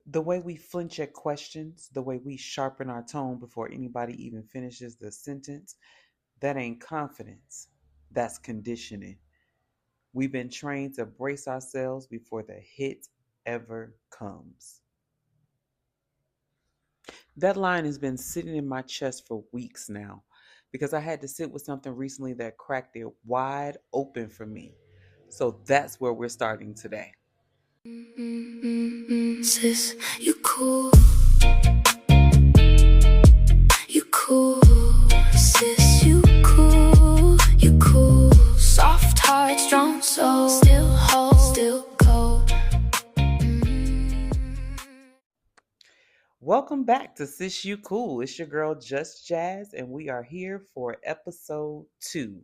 The way we flinch at questions, the way we sharpen our tone before anybody even finishes the sentence, that ain't confidence. That's conditioning. We've been trained to brace ourselves before the hit ever comes. That line has been sitting in my chest for weeks now because I had to sit with something recently that cracked it wide open for me. So that's where we're starting today. Sis, you cool, you cool. Sis, you cool. Soft heart, strong soul, still whole, still cold. Welcome back to Sis You Cool. It's your girl Just Jazz, and we are here for episode 2.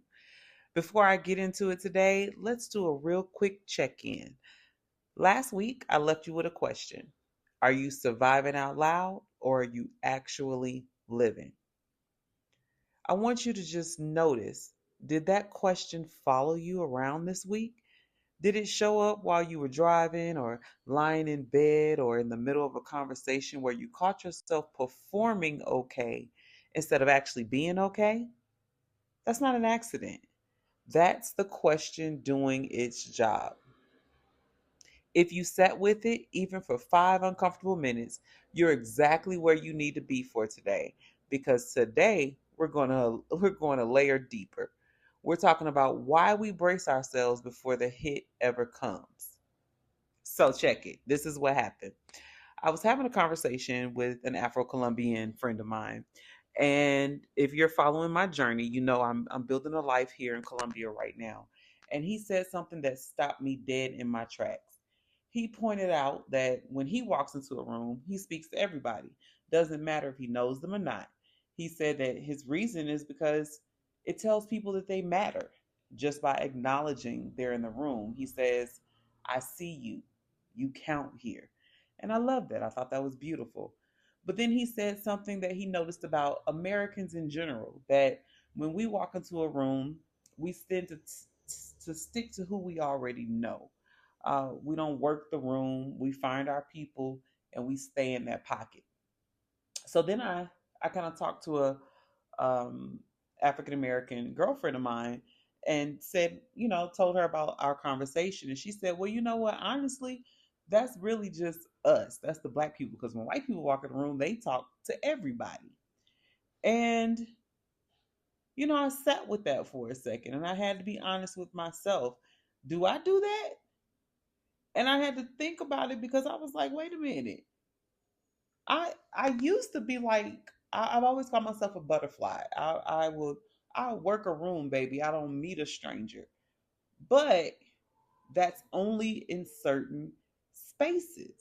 Before I get into it today, let's do a real quick check in. Last week, I left you with a question. Are you surviving out loud or are you actually living? I want you to just notice, did that question follow you around this week? Did it show up while you were driving or lying in bed or in the middle of a conversation where you caught yourself performing okay instead of actually being okay? That's not an accident. That's the question doing its job. If you sat with it, even for 5 uncomfortable minutes, you're exactly where you need to be for today. Because today we're going to layer deeper. We're talking about why we brace ourselves before the hit ever comes. So check it. This is what happened. I was having a conversation with an Afro-Colombian friend of mine. And if you're following my journey, you know I'm building a life here in Colombia right now. And he said something that stopped me dead in my tracks. He pointed out that when he walks into a room, he speaks to everybody. Doesn't matter if he knows them or not. He said that his reason is because it tells people that they matter just by acknowledging they're in the room. He says, I see you. You count here. And I love that. I thought that was beautiful. But then he said something that he noticed about Americans in general, that when we walk into a room, we tend to stick to who we already know. We don't work the room. We find our people and we stay in that pocket. So then I kind of talked to a um, African American girlfriend of mine and said, told her about our conversation. And she said, well, you know what? Honestly, that's really just us. That's the black people. Because when white people walk in the room, they talk to everybody. And, I sat with that for a second and I had to be honest with myself. Do I do that? And I had to think about it because I was like, wait a minute. I used to be like I've always called myself a butterfly. I work a room, baby. I don't meet a stranger. But that's only in certain spaces.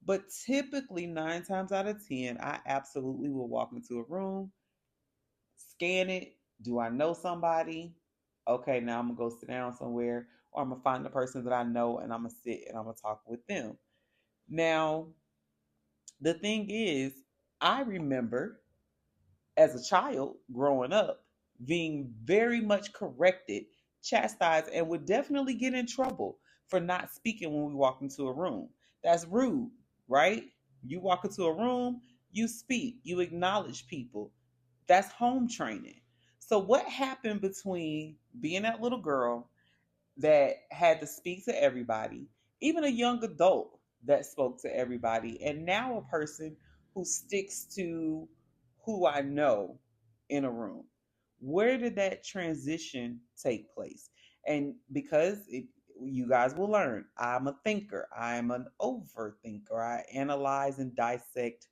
But typically 9 times out of 10, I absolutely will walk into a room, scan it. Do I know somebody? Okay, now I'm gonna go sit down somewhere, or I'm gonna find the person that I know and I'm gonna sit and I'm gonna talk with them. Now, the thing is, I remember as a child growing up being very much corrected, chastised, and would definitely get in trouble for not speaking when we walk into a room. That's rude, right? You walk into a room, you speak, you acknowledge people. That's home training. So, what happened between being that little girl that had to speak to everybody, even a young adult that spoke to everybody, and now a person who sticks to who I know in a room? Where did that transition take place? And you guys will learn, I'm a thinker, I'm an overthinker, I analyze and dissect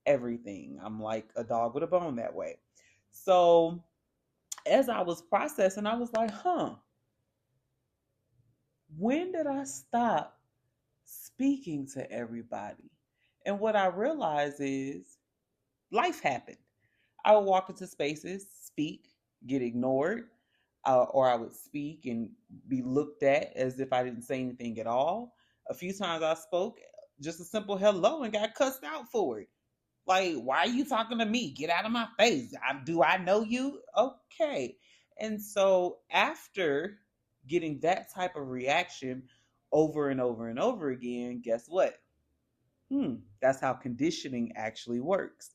everything. I'm like a dog with a bone that way. So, as I was processing, I was like, when did I stop speaking to everybody? And what I realized is life happened. I would walk into spaces, speak, get ignored, or I would speak and be looked at as if I didn't say anything at all. A few times I spoke just a simple hello and got cussed out for it. Like, why are you talking to me? Get out of my face. Do I know you? Okay. And so after getting that type of reaction over and over and over again, guess what? That's how conditioning actually works.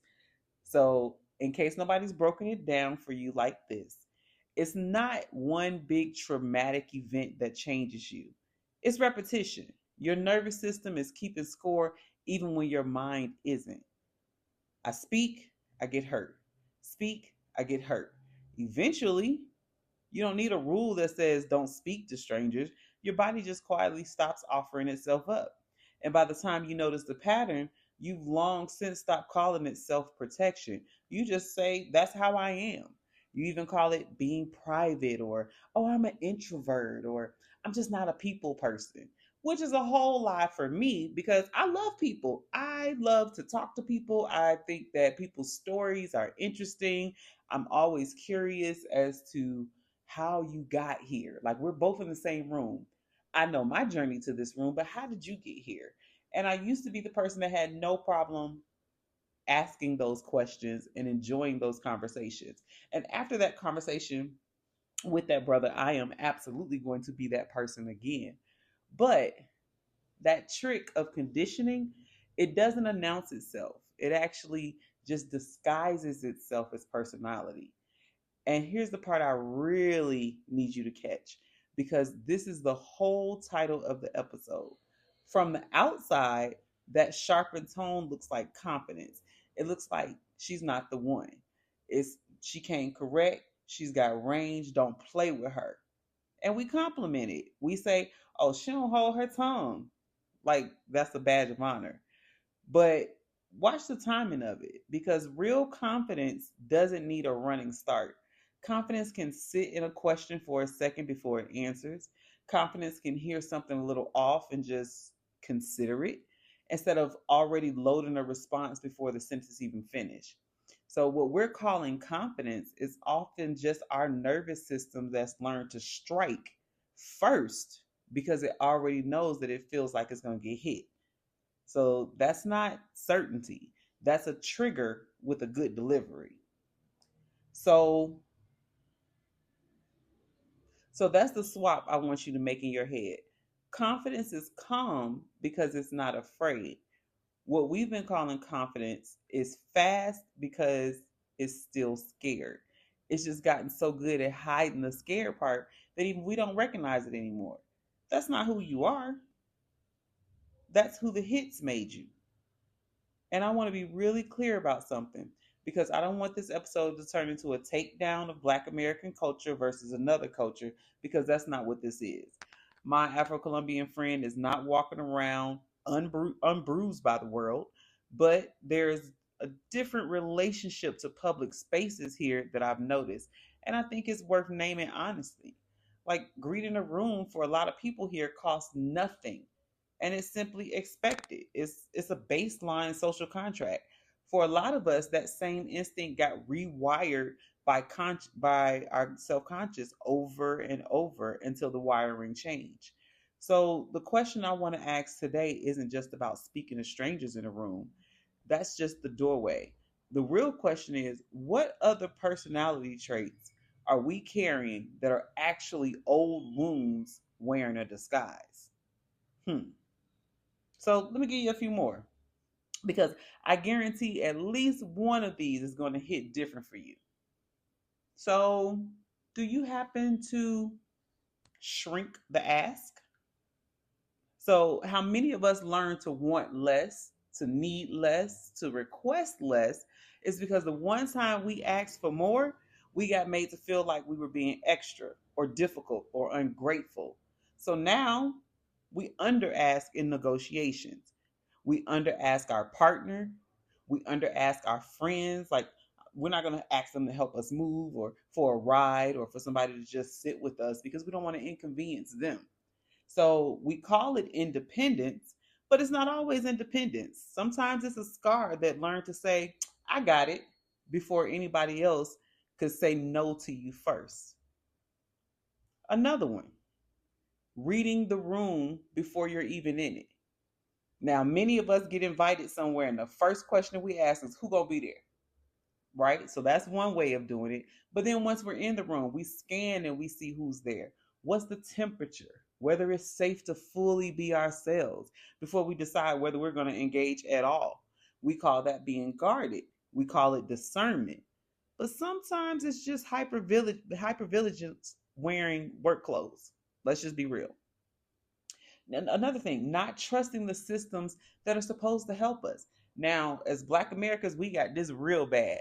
So, in case nobody's broken it down for you like this, it's not one big traumatic event that changes you, it's repetition. Your nervous system is keeping score even when your mind isn't. I speak, I get hurt. Speak, I get hurt. Eventually, you don't need a rule that says don't speak to strangers. Your body just quietly stops offering itself up. And by the time you notice the pattern, you've long since stopped calling it self protection. You just say, that's how I am. You even call it being private, or, oh, I'm an introvert, or I'm just not a people person, which is a whole lie for me because I love people. I love to talk to people. I think that people's stories are interesting. I'm always curious as to how you got here. Like, we're both in the same room. I know my journey to this room, but how did you get here? And I used to be the person that had no problem asking those questions and enjoying those conversations. And after that conversation with that brother, I am absolutely going to be that person again. But that trick of conditioning, it doesn't announce itself. It actually just disguises itself as personality. And here's the part I really need you to catch, because this is the whole title of the episode. From the outside, that sharpened tone looks like confidence. It looks like she's not the one. It's she can't correct, she's got range, don't play with her. And we compliment it. We say, oh, she don't hold her tongue. Like that's a badge of honor. But watch the timing of it, because real confidence doesn't need a running start. Confidence can sit in a question for a second before it answers. Confidence can hear something a little off and just consider it instead of already loading a response before the sentence even finished. So what we're calling confidence is often just our nervous system that's learned to strike first because it already knows that it feels like it's going to get hit. So that's not certainty. That's a trigger with a good delivery. So so that's the swap I want you to make in your head. Confidence is calm because it's not afraid. What we've been calling confidence is fast because it's still scared. It's just gotten so good at hiding the scared part that even we don't recognize it anymore. That's not who you are. That's who the hits made you. And I want to be really clear about something, because I don't want this episode to turn into a takedown of Black American culture versus another culture, because that's not what this is. My Afro-Colombian friend is not walking around unbruised by the world, but there's a different relationship to public spaces here that I've noticed. And I think it's worth naming honestly. Like, greeting a room for a lot of people here costs nothing, and it's simply expected. It's a baseline social contract. For a lot of us, that same instinct got rewired by our self-conscious over and over until the wiring changed. So the question I want to ask today isn't just about speaking to strangers in a room. That's just the doorway. The real question is, what other personality traits are we carrying that are actually old wounds wearing a disguise? Hmm. So let me give you a few more, because I guarantee at least one of these is going to hit different for you. So, do you happen to shrink the ask? So, how many of us learn to want less, to need less, to request less is because the one time we asked for more, we got made to feel like we were being extra or difficult or ungrateful. So now we under ask in negotiations. We under ask our partner. We under ask our friends. Like, we're not going to ask them to help us move or for a ride or for somebody to just sit with us because we don't want to inconvenience them. So we call it independence, but it's not always independence. Sometimes it's a scar that learned to say, I got it, before anybody else could say no to you first. Another one, reading the room before you're even in it. Now, many of us get invited somewhere, and the first question we ask is, who gonna be there? Right? So that's one way of doing it. But then once we're in the room, we scan and we see who's there. What's the temperature? whether it's safe to fully be ourselves before we decide whether we're going to engage at all. We call that being guarded. We call it discernment. But sometimes it's just hypervigilance wearing work clothes. Let's just be real. And another thing, not trusting the systems that are supposed to help us. Now, as Black Americans, we got this real bad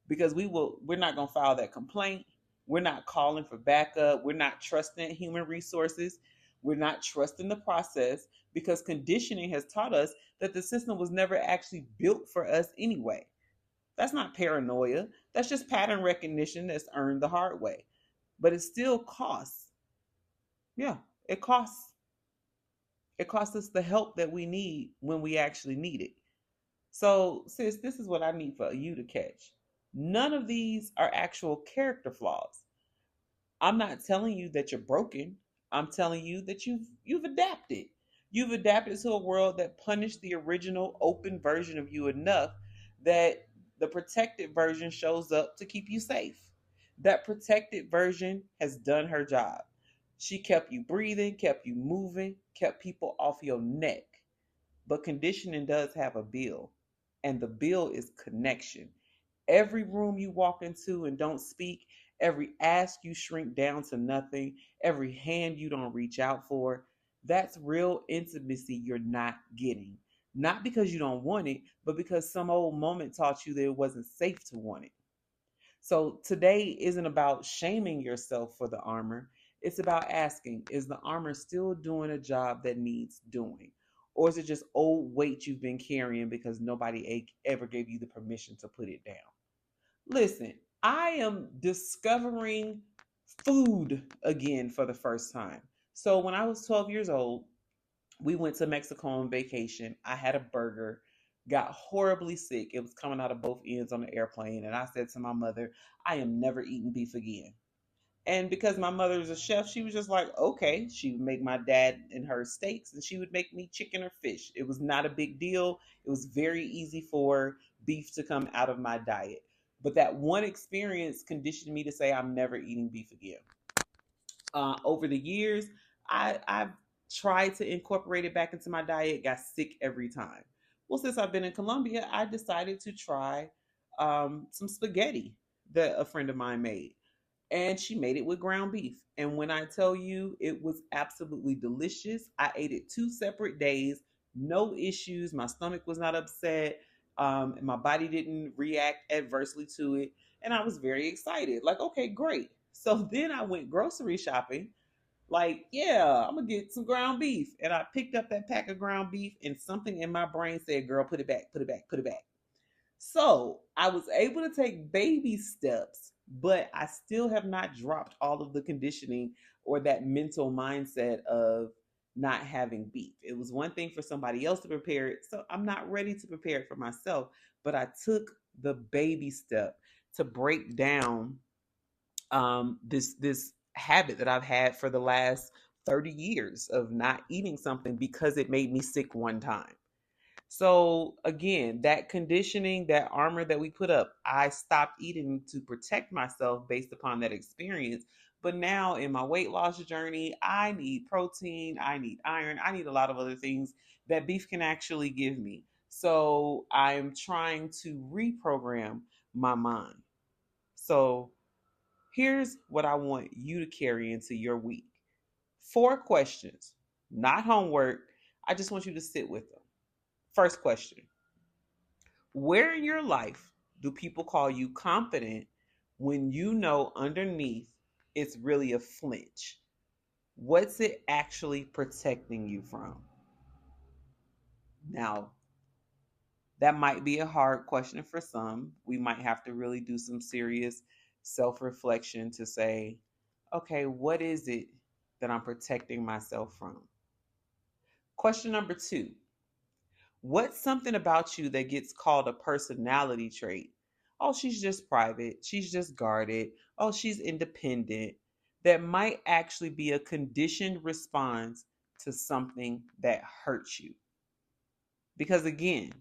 because we're not gonna file that complaint. We're not calling for backup. We're not trusting human resources. We're not trusting the process because conditioning has taught us that the system was never actually built for us anyway. That's not paranoia. That's just pattern recognition that's earned the hard way. But it still costs. Yeah, it costs. It costs us the help that we need when we actually need it. So, sis, this is what I need for you to catch. None of these are actual character flaws. I'm not telling you that you're broken. I'm telling you that you've adapted. You've adapted to a world that punished the original open version of you enough that the protected version shows up to keep you safe. That protected version has done her job. She kept you breathing, kept you moving, kept people off your neck. But conditioning does have a bill, and the bill is connection. Every room you walk into and don't speak, every ask you shrink down to nothing, every hand you don't reach out for, that's real intimacy you're not getting. Not because you don't want it, but because some old moment taught you that it wasn't safe to want it. So today isn't about shaming yourself for the armor. It's about asking, is the armor still doing a job that needs doing? Or is it just old weight you've been carrying because nobody ever gave you the permission to put it down? Listen, I am discovering food again for the first time. So when I was 12 years old, we went to Mexico on vacation. I had a burger, got horribly sick. It was coming out of both ends on the airplane. And I said to my mother, I am never eating beef again. And because my mother was a chef, she was just like, okay. She would make my dad and her steaks, and she would make me chicken or fish. It was not a big deal. It was very easy for beef to come out of my diet. But that one experience conditioned me to say, I'm never eating beef again. Over the years, I've tried to incorporate it back into my diet, got sick every time. Well, since I've been in Colombia, I decided to try some spaghetti that a friend of mine made, and she made it with ground beef. And when I tell you it was absolutely delicious, I ate it 2 separate days, no issues. My stomach was not upset. And my body didn't react adversely to it. And I was very excited. Like, okay, great. So then I went grocery shopping. Like, yeah, I'm going to get some ground beef. And I picked up that pack of ground beef, and something in my brain said, girl, put it back, put it back, put it back. So I was able to take baby steps, but I still have not dropped all of the conditioning or that mental mindset of not having beef. It was one thing for somebody else to prepare it, so I'm not ready to prepare it for myself. But I took the baby step to break down this habit that I've had for the last 30 years of not eating something because it made me sick one time. So again, that conditioning, that armor that we put up, I stopped eating to protect myself based upon that experience. But now in my weight loss journey, I need protein, I need iron, I need a lot of other things that beef can actually give me. So I'm trying to reprogram my mind. So here's what I want you to carry into your week: 4 questions, not homework. I just want you to sit with them. First question: where in your life do people call you confident when you know underneath it's really a flinch? What's it actually protecting you from? Now, that might be a hard question for some. We might have to really do some serious self reflection to say, okay, what is it that I'm protecting myself from? Question number 2: what's something about you that gets called a personality trait? Oh, she's just private. She's just guarded. Oh, she's independent. That might actually be a conditioned response to something that hurts you. Because again,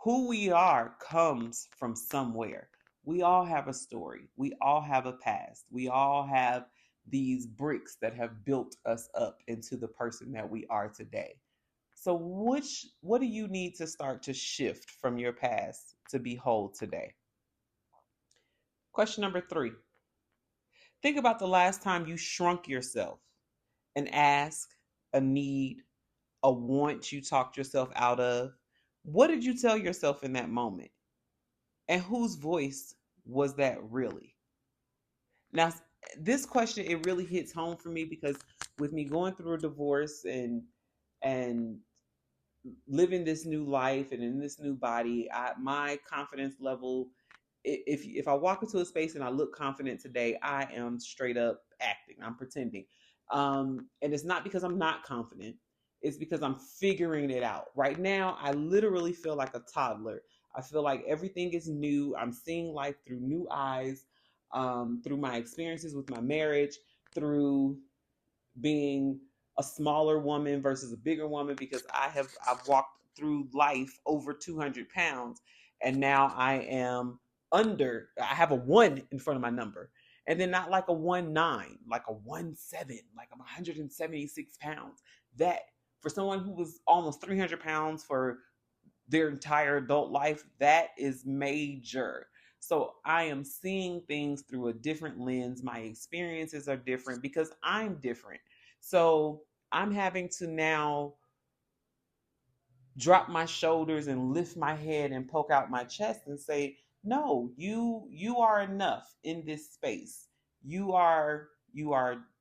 who we are comes from somewhere. We all have a story. We all have a past. We all have these bricks that have built us up into the person that we are today. So what do you need to start to shift from your past to be whole today? Question number 3. Think about the last time you shrunk yourself. An ask, a need, a want you talked yourself out of. What did you tell yourself in that moment? And whose voice was that really? Now, this question, it really hits home for me because with me going through a divorce and living this new life and in this new body, my confidence level, if I walk into a space and I look confident today, I am straight up acting. I'm pretending. And it's not because I'm not confident. It's because I'm figuring it out. Right now, I literally feel like a toddler. I feel like everything is new. I'm seeing life through new eyes, through my experiences with my marriage, through being a smaller woman versus a bigger woman because I've walked through life over 200 pounds and now I am I have a 1 in front of my number, and then not like a 1-9, like a 1-7, like I'm 176 pounds. That, for someone who was almost 300 pounds for their entire adult life, that is major. So I am seeing things through a different lens. My experiences are different because I'm different. So I'm having to now drop my shoulders and lift my head and poke out my chest and say, no, you are enough in this space. You are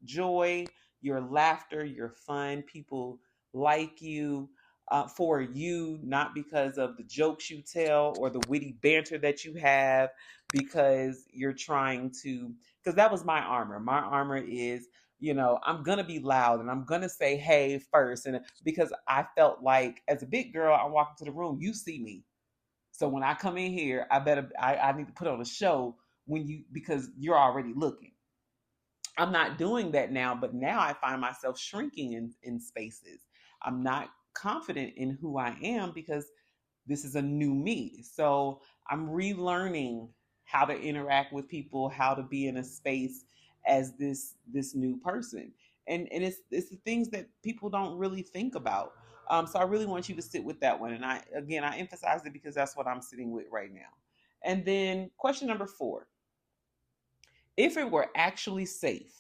joy, your laughter, your fun. People like you for you, not because of the jokes you tell or the witty banter that you have, because you're trying to, because that was my armor. My armor is, I'm gonna be loud and I'm gonna say hey first, and because I felt like as a big girl, I walk into the room, you see me. So when I come in here, I need to put on a show because you're already looking. I'm not doing that now, but now I find myself shrinking in spaces. I'm not confident in who I am because this is a new me. So I'm relearning how to interact with people, how to be in a space as this new person. And it's the things that people don't really think about. So I really want you to sit with that one. And I emphasize it because that's what I'm sitting with right now. And then question number 4. If it were actually safe,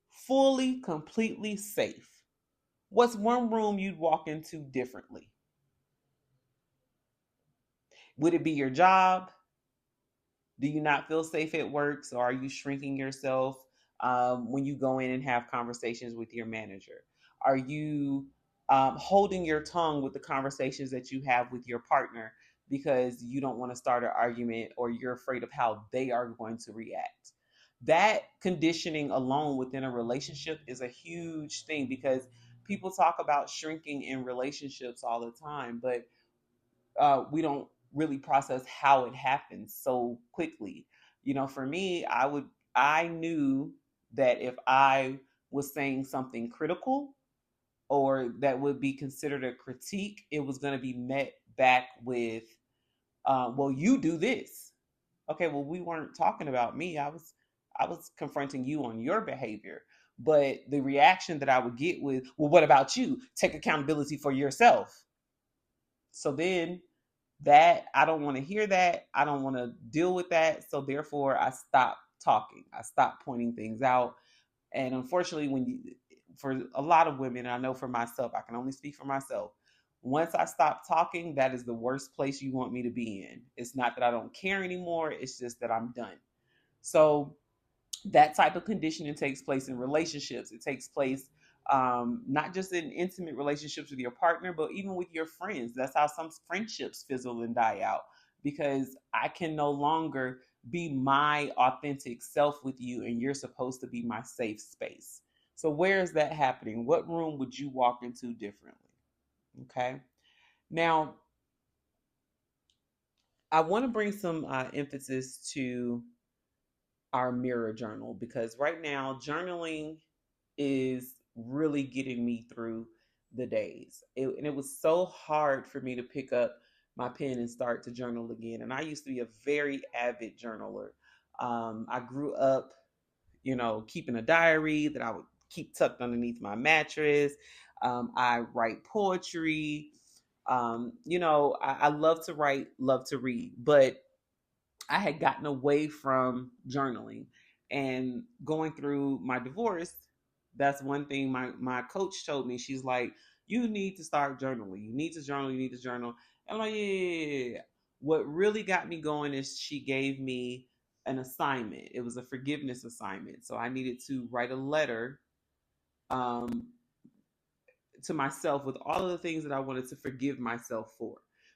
fully, completely safe, what's one room you'd walk into differently? Would it be your job? Do you not feel safe at work? So are you shrinking yourself when you go in and have conversations with your manager? Are you holding your tongue with the conversations that you have with your partner because you don't want to start an argument or you're afraid of how they are going to react? That conditioning alone within a relationship is a huge thing because people talk about shrinking in relationships all the time, but we don't really process how it happens so quickly. For me, I knew that if I was saying something critical or that would be considered a critique, it was going to be met back with, well, you do this. Okay, well, we weren't talking about me. I was confronting you on your behavior. But the reaction that I would get with, well, what about you? Take accountability for yourself. So then that, I don't want to hear that. I don't want to deal with that. So therefore, I stop talking. I stop pointing things out. And unfortunately, for a lot of women, and I know for myself, I can only speak for myself. Once I stop talking, that is the worst place you want me to be in. It's not that I don't care anymore. It's just that I'm done. So that type of conditioning takes place in relationships. It takes place not just in intimate relationships with your partner, but even with your friends. That's how some friendships fizzle and die out because I can no longer be my authentic self with you, and you're supposed to be my safe space. So, where is that happening? What room would you walk into differently? Okay. Now, I want to bring some emphasis to our mirror journal because right now journaling is really getting me through the days. And it was so hard for me to pick up my pen and start to journal again. And I used to be a very avid journaler. I grew up keeping a diary that I would keep tucked underneath my mattress. I write poetry. I love to write, love to read, but I had gotten away from journaling and going through my divorce. That's one thing my coach told me. She's like, you need to start journaling. You need to journal. You need to journal. And I'm like, yeah. What really got me going is she gave me an assignment. It was a forgiveness assignment. So I needed to write a letter um, to myself with all of the things that I wanted to forgive myself for.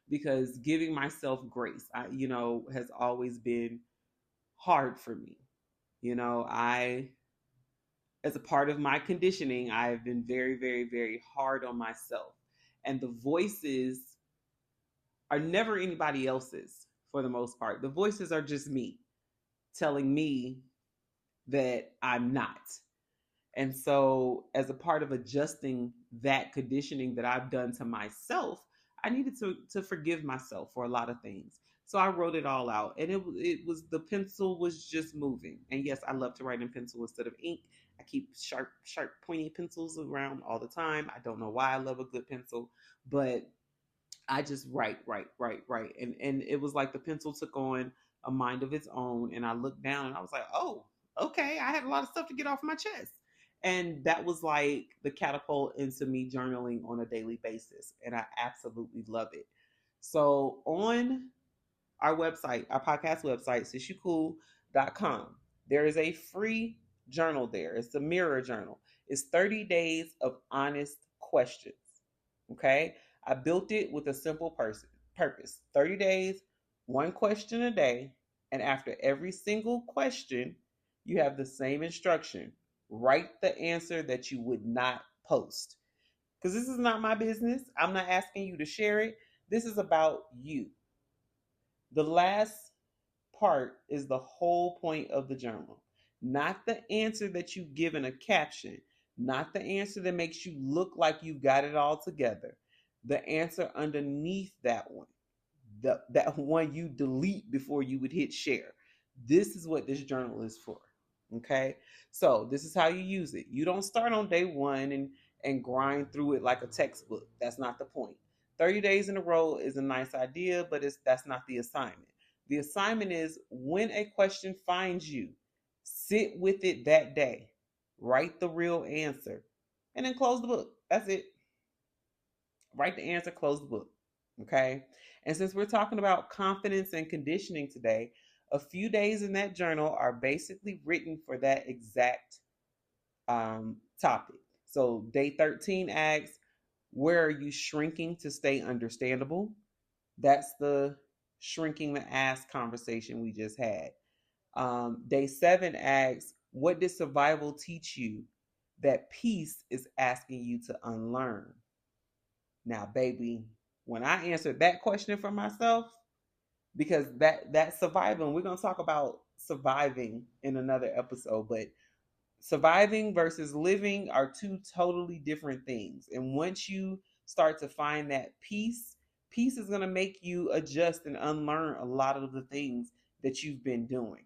Because giving myself grace, has always been hard for me. I, as a part of my conditioning, I've been very, very, very hard on myself. And the voices are never anybody else's for the most part. The voices are just me telling me that I'm not. And so, as a part of adjusting that conditioning that I've done to myself, I needed to forgive myself for a lot of things. So I wrote it all out, and it was the pencil was just moving. And yes, I love to write in pencil instead of ink. I keep sharp, pointy pencils around all the time. I don't know why I love a good pencil, but I just write. And it was like the pencil took on a mind of its own. And I looked down and I was like, oh, okay, I had a lot of stuff to get off my chest. And that was like the catapult into me journaling on a daily basis. And I absolutely love it. So on our website, our podcast website, sissyoucool.com, there is a free journal there. It's a mirror journal. It's 30 days of honest questions. Okay. I built it with a simple purpose 30 days, one question a day. And after every single question, you have the same instruction. Write the answer that you would not post. Because this is not my business. I'm not asking you to share it. This is about you. The last part is the whole point of the journal, not the answer that you give in a caption, not the answer that makes you look like you got it all together. The answer underneath that one, that one you delete before you would hit share. This is what this journal is for. Okay, so this is how you use it. You don't start on day one and grind through it like a textbook. That's not the point. 30 days in a row is a nice idea, but that's not the assignment. The assignment is when a question finds you, sit with it that day, write the real answer, and then close the book. That's it. Write the answer, close the book. Okay. And since we're talking about confidence and conditioning today, a few days in that journal are basically written for that exact topic. So, day 13 asks, where are you shrinking to stay understandable? That's the shrinking the ass conversation we just had. Day 7 asks, what did survival teach you that peace is asking you to unlearn? Now, baby, when I answered that question for myself, because that surviving, we're gonna talk about surviving in another episode, but surviving versus living are two totally different things. And once you start to find that peace is gonna make you adjust and unlearn a lot of the things that you've been doing.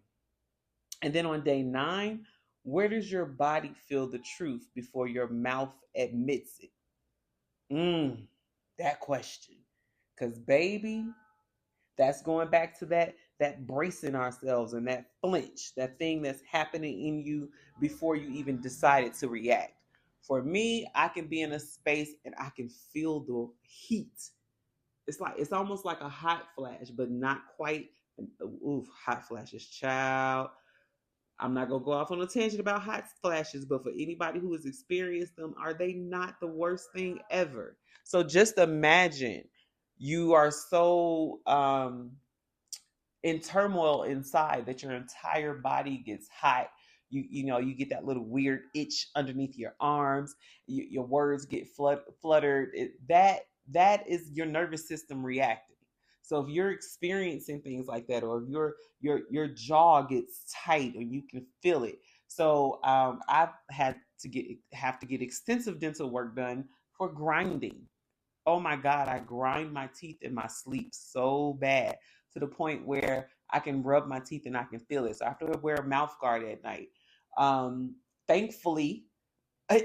And then on day 9, where does your body feel the truth before your mouth admits it? That question. Because baby, that's going back to that bracing ourselves and that flinch, that thing that's happening in you before you even decided to react. For me, I can be in a space and I can feel the heat. It's almost like a hot flash, but not quite. Oof, hot flashes, child. I'm not gonna go off on a tangent about hot flashes, but for anybody who has experienced them, are they not the worst thing ever? So just imagine you are so in turmoil inside that your entire body gets hot. You get that little weird itch underneath your arms. Your words get fluttered. That is your nervous system reacting. So if you're experiencing things like that, or if your jaw gets tight, or you can feel it. So I've had to have to get extensive dental work done for grinding. Oh my God, I grind my teeth in my sleep so bad to the point where I can rub my teeth and I can feel it. So I have to wear a mouth guard at night. Thankfully,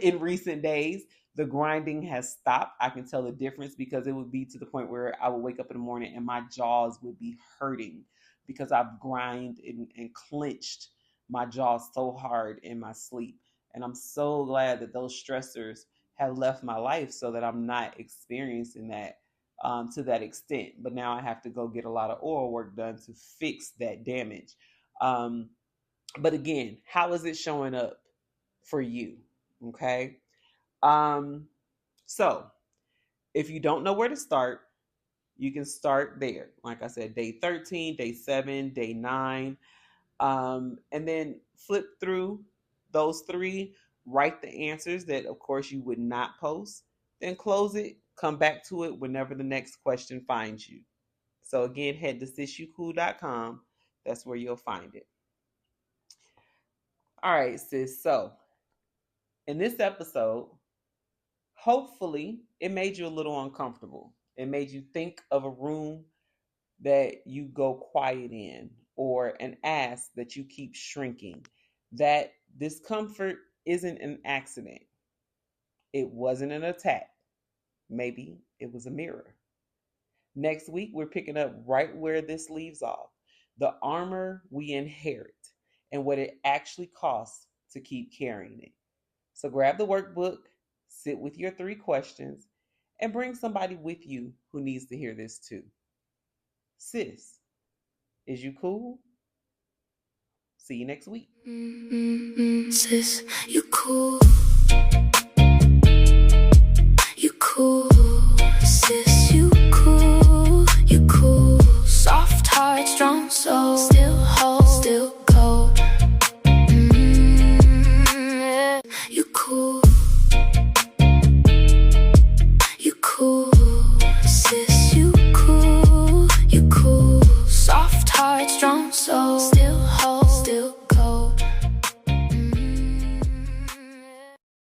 in recent days, the grinding has stopped. I can tell the difference because it would be to the point where I would wake up in the morning and my jaws would be hurting because I've grind and clenched my jaws so hard in my sleep. And I'm so glad that those stressors have left my life so that I'm not experiencing that to that extent. But now I have to go get a lot of oil work done to fix that damage. Um, but again, how is it showing up for you? Okay. Um, so if you don't know where to start, you can start there. Like I said, day 13, day 7, day 9. And then flip through those three, write the answers that, of course, you would not post, then close it, come back to it whenever the next question finds you. So, again, head to sisyoucool.com. That's where you'll find it. All right, sis. So, in this episode, hopefully it made you a little uncomfortable. It made you think of a room that you go quiet in or an ass that you keep shrinking. That discomfort isn't an accident. It wasn't an attack. Maybe it was a mirror. Next week, we're picking up right where this leaves off, the armor we inherit and what it actually costs to keep carrying it. So grab the workbook, sit with your 3 questions, and bring somebody with you who needs to hear this too. Sis, is you cool? See you next week. Sis, you cool. You cool.